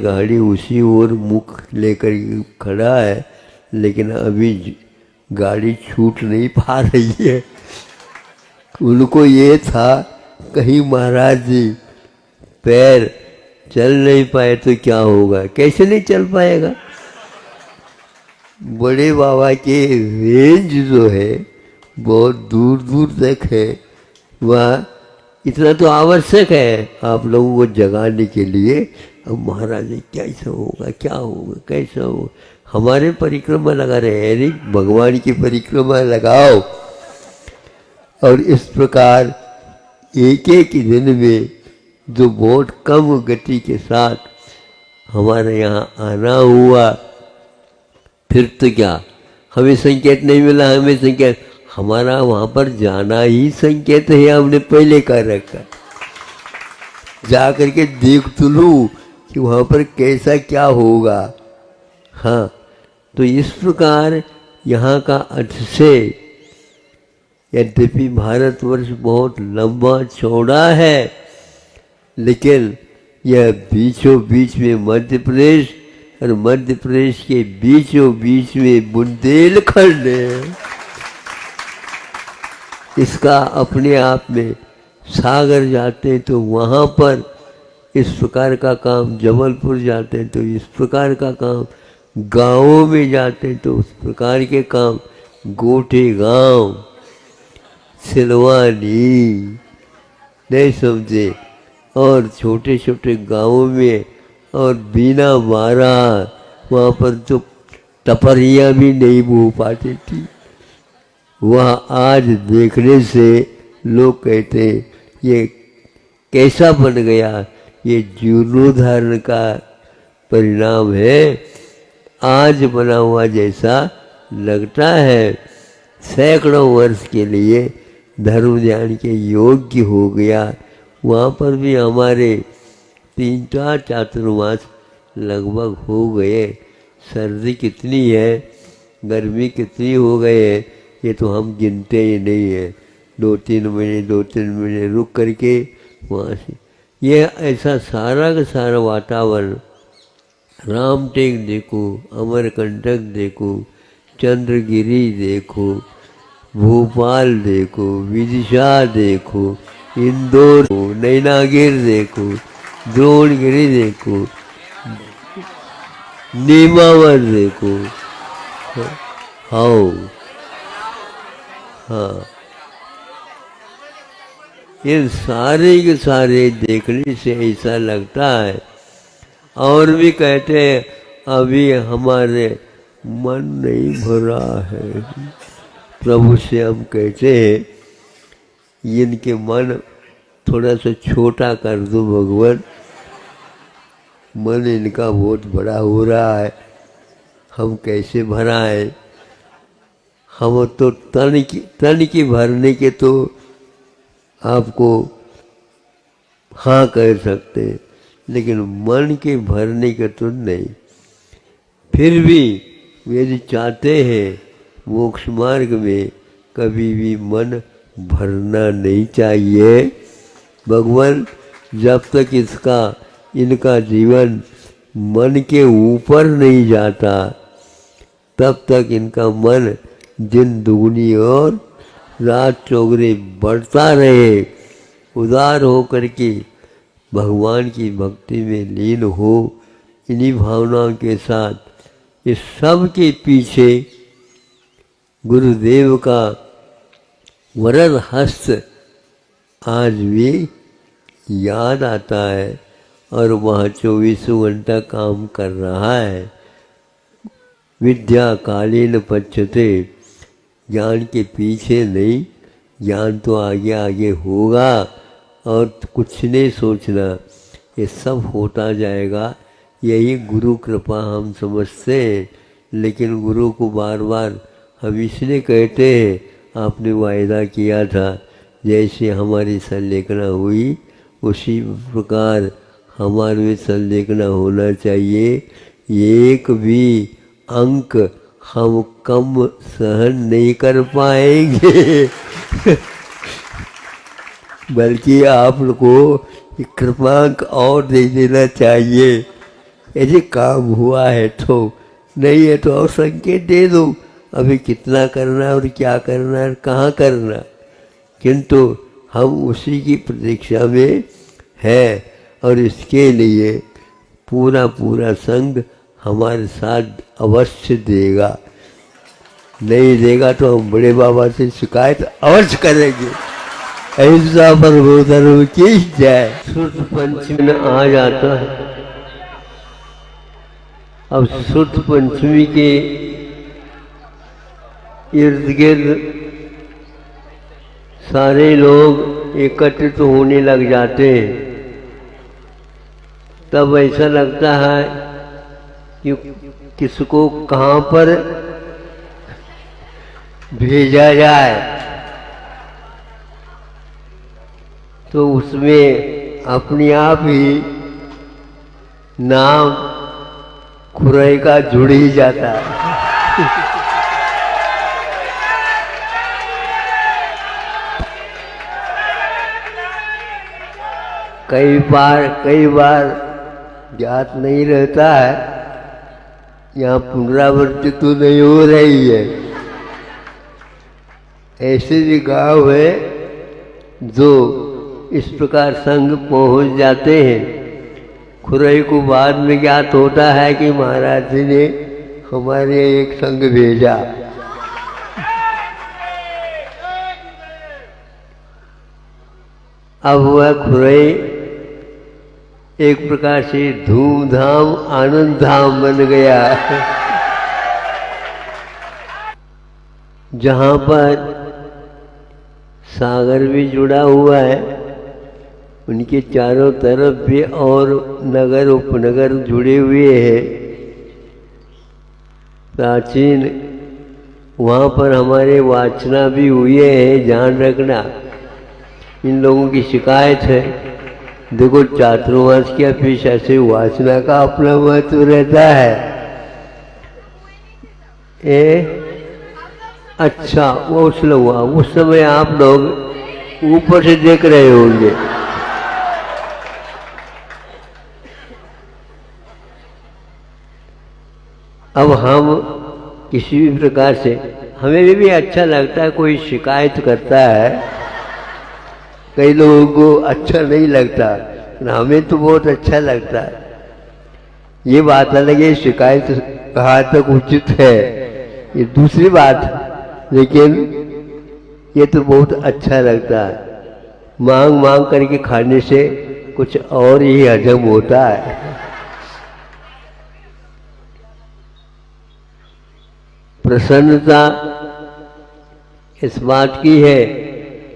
गाड़ी उसी ओर मुख लेकर खड़ा है, लेकिन अभी गाड़ी छूट नहीं पा रही है। उनको ये था कहीं महाराज जी पैर चल नहीं पाए तो क्या होगा। कैसे नहीं चल पाएगा? बड़े बाबा के रेंज जो है बहुत दूर दूर तक है, वह इतना तो आवश्यक है आप लोगों को जगाने के लिए। अब महाराज जी कैसा होगा, क्या होगा, कैसा होगा। हमारे परिक्रमा लगा रहे हैं, अरे भगवान की परिक्रमा लगाओ। और इस प्रकार एक एक दिन में जो बहुत कम गति के साथ हमारे यहाँ आना हुआ, फिर तो क्या हमें संकेत नहीं मिला। हमें संकेत, हमारा वहाँ पर जाना ही संकेत है, हमने पहले कर रखा। जा करके देख तो लूँ कि वहाँ पर कैसा क्या होगा। हाँ, तो इस प्रकार यहाँ का अतिशय, यद्यपि भारतवर्ष बहुत लंबा चौड़ा है, लेकिन यह बीचों बीच में मध्य प्रदेश और मध्य प्रदेश के बीचों बीच में बुंदेलखंड है। इसका अपने आप में सागर जाते हैं तो वहाँ पर इस प्रकार का काम, जबलपुर जाते हैं तो इस प्रकार का काम, गाँवों में जाते हैं तो उस प्रकार के काम, गोठे गांव, सिलवानी, नहीं समझे, और छोटे छोटे गांवों में, और बिना मारा वहाँ पर तो टपरियाँ भी नहीं बो पाती थी। वह आज देखने से लोग कहते हैं ये कैसा बन गया, ये जीर्णोद्धारण का परिणाम है, आज बना हुआ जैसा लगता है। सैकड़ों वर्ष के लिए धर्म ध्यान के योग्य हो गया। वहाँ पर भी हमारे 3-4 चातुर्मास लगभग हो गए। सर्दी कितनी है, गर्मी कितनी हो गई है, ये तो हम गिनते ही नहीं है। 2-3 महीने रुक करके वहाँ से ये ऐसा सारा का सारा वातावरण, रामटेक देखो, अमरकंटक देखो, चंद्रगिरी देखो, भोपाल देखो, विदिशा देखो, इंदौर, नैनागिर देखो, द्रोणगिरी देखो, नीमावर देखो। हाँ, इन सारे के सारे देखने से ऐसा लगता है। और भी कहते हैं अभी हमारे मन नहीं भरा है। प्रभु से हम कहते हैं इनके मन थोड़ा सा छोटा कर दो भगवान, मन इनका बहुत बड़ा हो रहा है, हम कैसे भराएं। हम तो तन की भरने के तो आपको हाँ कह सकते हैं, लेकिन मन के भरने के तो नहीं। फिर भी यदि चाहते हैं मोक्ष मार्ग में कभी भी मन भरना नहीं चाहिए। भगवान जब तक इनका जीवन मन के ऊपर नहीं जाता, तब तक इनका मन दिन दुगनी और रात चौगुनी बढ़ता रहे। उदार हो करके भगवान की भक्ति में लीन हो। इन्हीं भावनाओं के साथ इस सब के पीछे गुरुदेव का वरद हस्त आज भी याद आता है और वह 24 घंटा काम कर रहा है। विद्या कालीन पच्यते, ज्ञान के पीछे नहीं, ज्ञान तो आगे आगे होगा और कुछ नहीं सोचना, ये सब होता जाएगा। यही गुरु कृपा हम समझते हैं, लेकिन गुरु को बार बार हम इसलिए कहते हैं, आपने वायदा किया था जैसे हमारी संलेखना हुई उसी प्रकार हमारे में संलेखना होना चाहिए। एक भी अंक हम कम सहन नहीं कर पाएंगे बल्कि आप लोग को कृपांक और दे देना चाहिए। यदि काम हुआ है तो, नहीं है तो और संकेत दे दो, अभी कितना करना है और क्या करना है, कहाँ करना। किंतु हम उसी की प्रतीक्षा में है और इसके लिए पूरा पूरा संघ हमारे साथ अवश्य देगा। नहीं देगा तो हम बड़े बाबा से शिकायत अवश्य करेंगे। ऐसा प्रबोधन की जाए। सुत पंचमी आ जाता है। अब सुत पंचमी के इर्द गिर्द सारे लोग एकत्रित होने लग जाते हैं। तब ऐसा लगता है कि किसको कहाँ पर भेजा जाए, तो उसमें अपने आप ही नाम खुराई का जुड़ ही जाता है। कई बार ज्ञात नहीं रहता है, यहाँ पुनरावृत्ति तो नहीं हो रही है। ऐसे भी गांव है जो इस प्रकार संग पहुंच जाते हैं। खुराई को बाद में ज्ञात होता है कि महाराज जी ने हमारे एक संग भेजा। अब वह खुराई एक प्रकार से धूमधाम आनंद धाम बन गया, जहाँ पर सागर भी जुड़ा हुआ है, उनके चारों तरफ भी और नगर उपनगर जुड़े हुए हैं प्राचीन। वहाँ पर हमारे वाचना भी हुए हैं, ध्यान रखना। इन लोगों की शिकायत है, देखो चातुर्मास के अपेक्षा से वाचना का अपना महत्व रहता है। अच्छा, वो हुआ उस समय आप लोग ऊपर से देख रहे होंगे। अब हम किसी भी प्रकार से, हमें भी अच्छा लगता है कोई शिकायत करता है, कई लोगों को अच्छा नहीं लगता, हमें तो बहुत अच्छा लगता है। ये बात अलग है, शिकायत कहाँ तक उचित है ये दूसरी बात, लेकिन ये तो बहुत अच्छा लगता है। मांग मांग करके खाने से कुछ और ही हजम होता है। प्रसन्नता इस बात की है,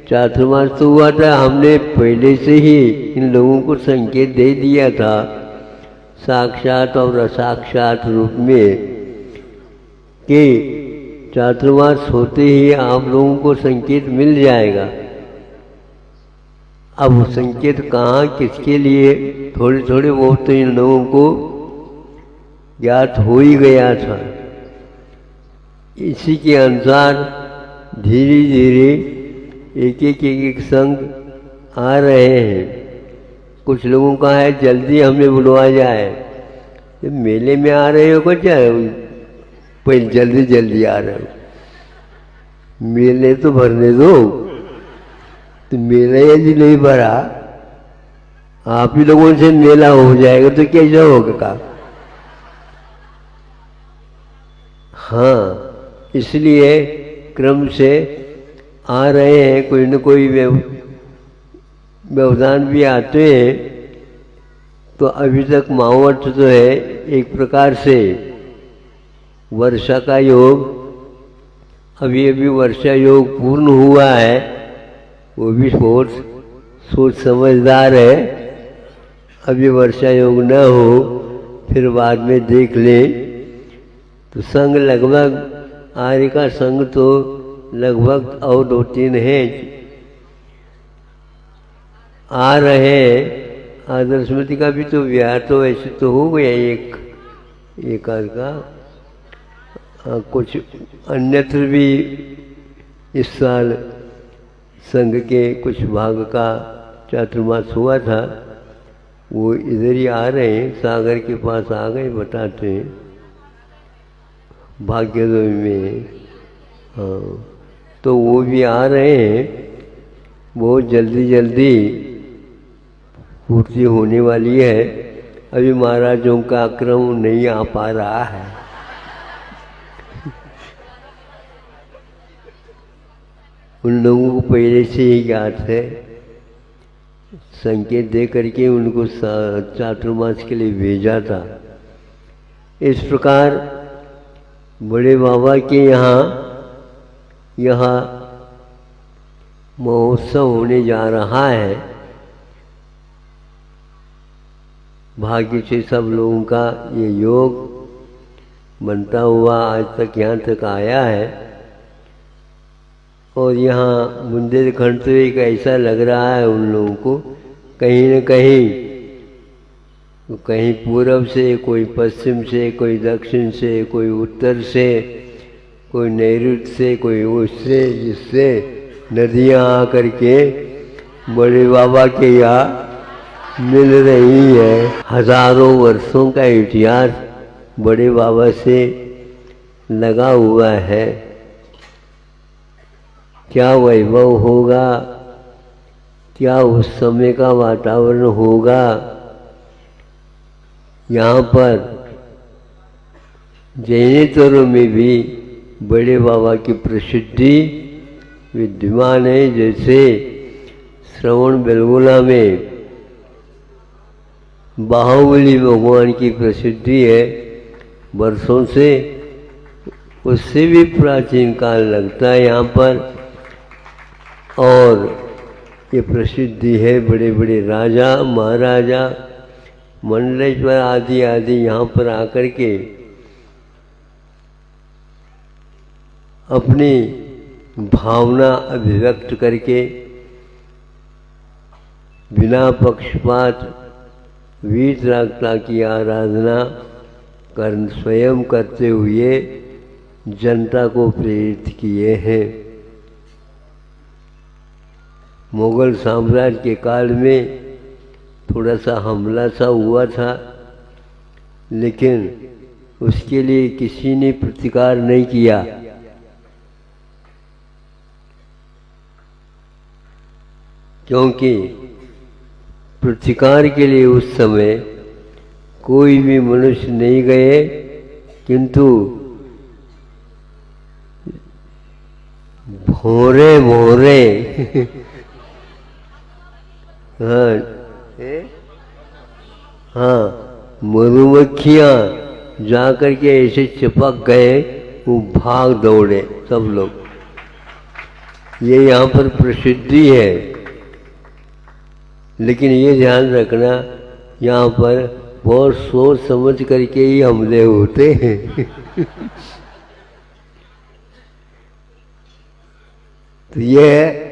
चातुर्मास तो हुआ था, हमने पहले से ही इन लोगों को संकेत दे दिया था साक्षात और असाक्षात रूप में कि चातुर्मास होते ही आप लोगों को संकेत मिल जाएगा। अब वो संकेत कहाँ किसके लिए, थोड़े थोड़े बहुत तो इन लोगों को ज्ञात हो ही गया था। इसी के अनुसार धीरे धीरे एक संग आ रहे हैं। कुछ लोगों का है जल्दी हमें बुलवा जाए, जब मेले में आ रहे हो क्या पहले जल्दी जल्दी आ रहे हो, मेले तो भरने दो। तो मेला यदि नहीं भरा, आप ही लोगों से मेला हो जाएगा तो कैसा होगा। हाँ, इसलिए क्रम से आ रहे हैं, कोई न कोई व्यवधान भी आते हैं। तो अभी तक मावट तो है, एक प्रकार से वर्षा का योग, अभी अभी वर्षा योग पूर्ण हुआ है, वो भी बहुत सोच समझदार है। अभी वर्षा योग न हो, फिर बाद में देख ले। तो संग लगभग आर्य का संग तो लगभग और 2-3 हैं आ रहे हैं। आदर्शमती का भी तो विहार तो ऐसे तो हो गया एक आध का। कुछ अन्यत्र भी इस साल संघ के कुछ भाग का चातुर्मास हुआ था। वो इधर ही आ रहे हैं, सागर के पास आ गए बताते हैं, भाग्यदेव में। हाँ, तो वो भी आ रहे हैं, बहुत जल्दी जल्दी पूर्ति होने वाली है। अभी महाराजों का क्रम नहीं आ पा रहा है। उन लोगों को पहले से ही ज्ञात है, संकेत दे करके उनको चातुर्मास के लिए भेजा था। इस प्रकार बड़े बाबा के यहाँ महोत्सव होने जा रहा है। भाग्य से सब लोगों का ये योग बनता हुआ आज तक यहाँ तक आया है। और यहाँ बुंदेलखंड तो एक ऐसा लग रहा है उन लोगों को, कहीं न कहीं पूरब से, कोई पश्चिम से, कोई दक्षिण से, कोई उत्तर से, कोई नैऋत्य से, कोई उससे, जिससे नदियाँ आकर के बड़े बाबा के यहाँ मिल रही है। हजारों वर्षों का इतिहास बड़े बाबा से लगा हुआ है। क्या वैभव होगा, क्या उस समय का वातावरण होगा। यहाँ पर जैनेतरों में भी बड़े बाबा की प्रसिद्धि विद्यमान है। जैसे श्रवण बेलगोला में बाहुबली भगवान की प्रसिद्धि है वर्षों से, उससे भी प्राचीन काल लगता है यहाँ पर। और ये प्रसिद्धि है, बड़े बड़े राजा महाराजा मंडलेश्वर आदि आदि यहाँ पर आकर के अपनी भावना अभिव्यक्त करके बिना पक्षपात वीतरागता की आराधना स्वयं करते हुए जनता को प्रेरित किए हैं। मुगल साम्राज्य के काल में थोड़ा सा हमला सा हुआ था, लेकिन उसके लिए किसी ने प्रतिकार नहीं किया। क्योंकि प्रतिकार के लिए उस समय कोई भी मनुष्य नहीं गए, किंतु भोरे भोरे हाँ मधुमक्खियाँ जाकर के ऐसे चिपक गए, वो भाग दौड़े सब लोग। ये यहाँ पर प्रसिद्धि है। लेकिन ये ध्यान रखना, यहाँ पर बहुत सोच समझ करके ही हमले होते हैं। तो ये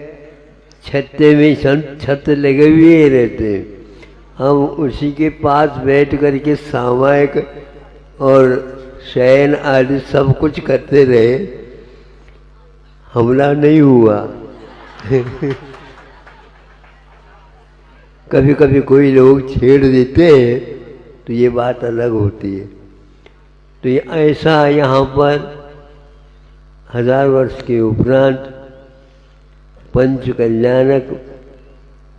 छत्ते में छत लगे हुए रहते, हम उसी के पास बैठ करके सामायिक और शयन आदि सब कुछ करते रहे, हमला नहीं हुआ। कभी कभी कोई लोग छेड़ देते हैं तो ये बात अलग होती है। तो ये ऐसा यहाँ पर 1000 वर्ष के उपरांत पंच कल्याणक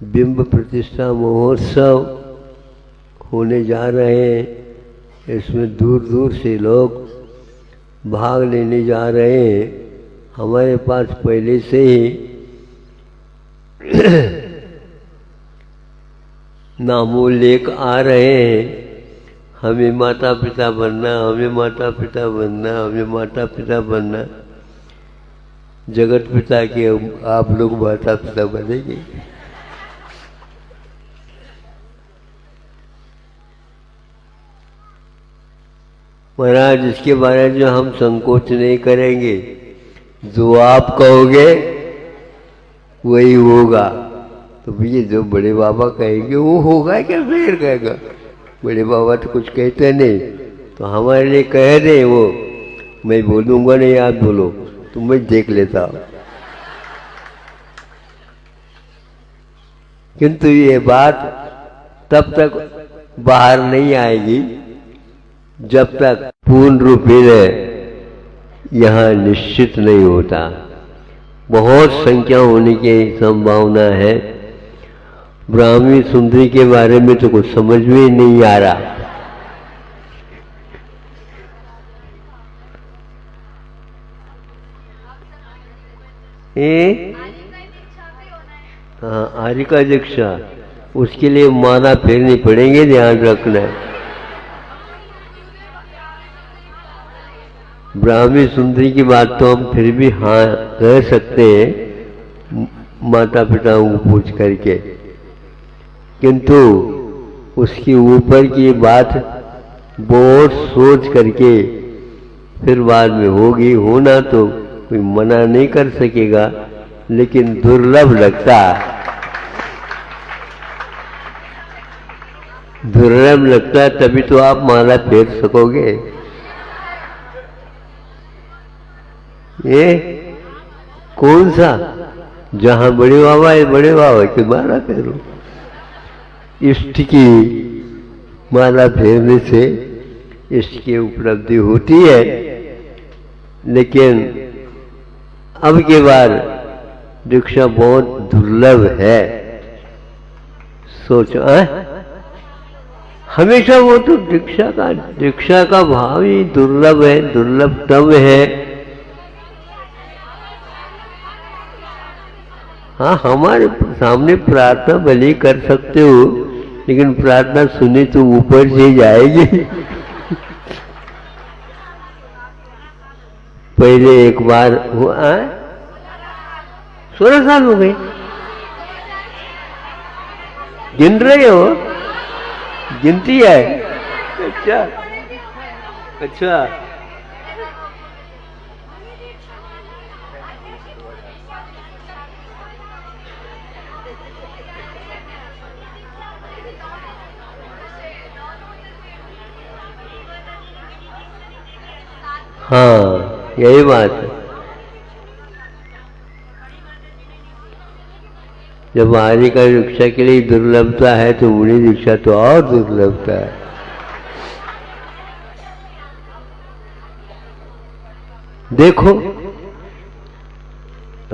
बिंब प्रतिष्ठा महोत्सव होने जा रहे हैं। इसमें दूर दूर से लोग भाग लेने जा रहे हैं। हमारे पास पहले से ही नामोल्लेख आ रहे हैं, हमें माता पिता बनना, हमें माता पिता बनना, हमें माता पिता बनना। जगत पिता के आप लोग माता पिता बनेंगे। महाराज, इसके बारे में हम संकोच नहीं करेंगे, जो आप कहोगे वही होगा। तो भैया जो बड़े बाबा कहेंगे वो होगा क्या फिर कहेगा? बड़े बाबा तो कुछ कहते नहीं, तो हमारे लिए कह दे वो, मैं बोलूँगा नहीं, आप बोलो, तो मैं देख लेता हूँ। किंतु ये बात तब तक बाहर नहीं आएगी जब तक पूर्ण रूपेण यहाँ निश्चित नहीं होता। बहुत संख्या होने की संभावना है। ब्राह्मी सुंदरी के बारे में तो कुछ समझ में ही नहीं आ रहा। हाँ, आर्य का दीक्षा, उसके लिए माला फेरनी पड़ेंगे, ध्यान रखना है। ब्राह्मी सुंदरी की बात तो हम फिर भी हाँ कह सकते हैं माता पिताओं को पूछ करके, किंतु उसके ऊपर की बात बहुत सोच करके फिर बाद में होगी। होना तो कोई मना नहीं कर सकेगा, लेकिन दुर्लभ लगता तभी तो आप माला फेर सकोगे। ये कौन सा, जहां बड़े बाबा है बड़े बाबा की माला फेरो। इष्ट की माला फेरने से इष्ट की उपलब्धि होती है, लेकिन अब के बाद दीक्षा बहुत दुर्लभ है। सोचो हमेशा वो तो दीक्षा का भाव ही दुर्लभ है, दुर्लभतम है। हाँ, हमारे सामने प्रार्थना भले कर सकते हो, लेकिन प्रार्थना सुनी तो ऊपर से जाएगी। पहले एक बार हुआ, 16 साल हो गए। गिन रहे हो? गिनती है? अच्छा अच्छा। हाँ, यही बात है। जब आर्य का दीक्षा के लिए दुर्लभता है तो मुनि दीक्षा तो और दुर्लभता है। देखो,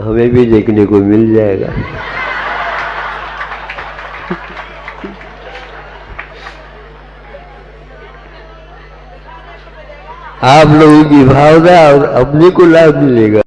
हमें भी देखने को मिल जाएगा। आप लोगों की भावना और अपने को लाभ मिलेगा।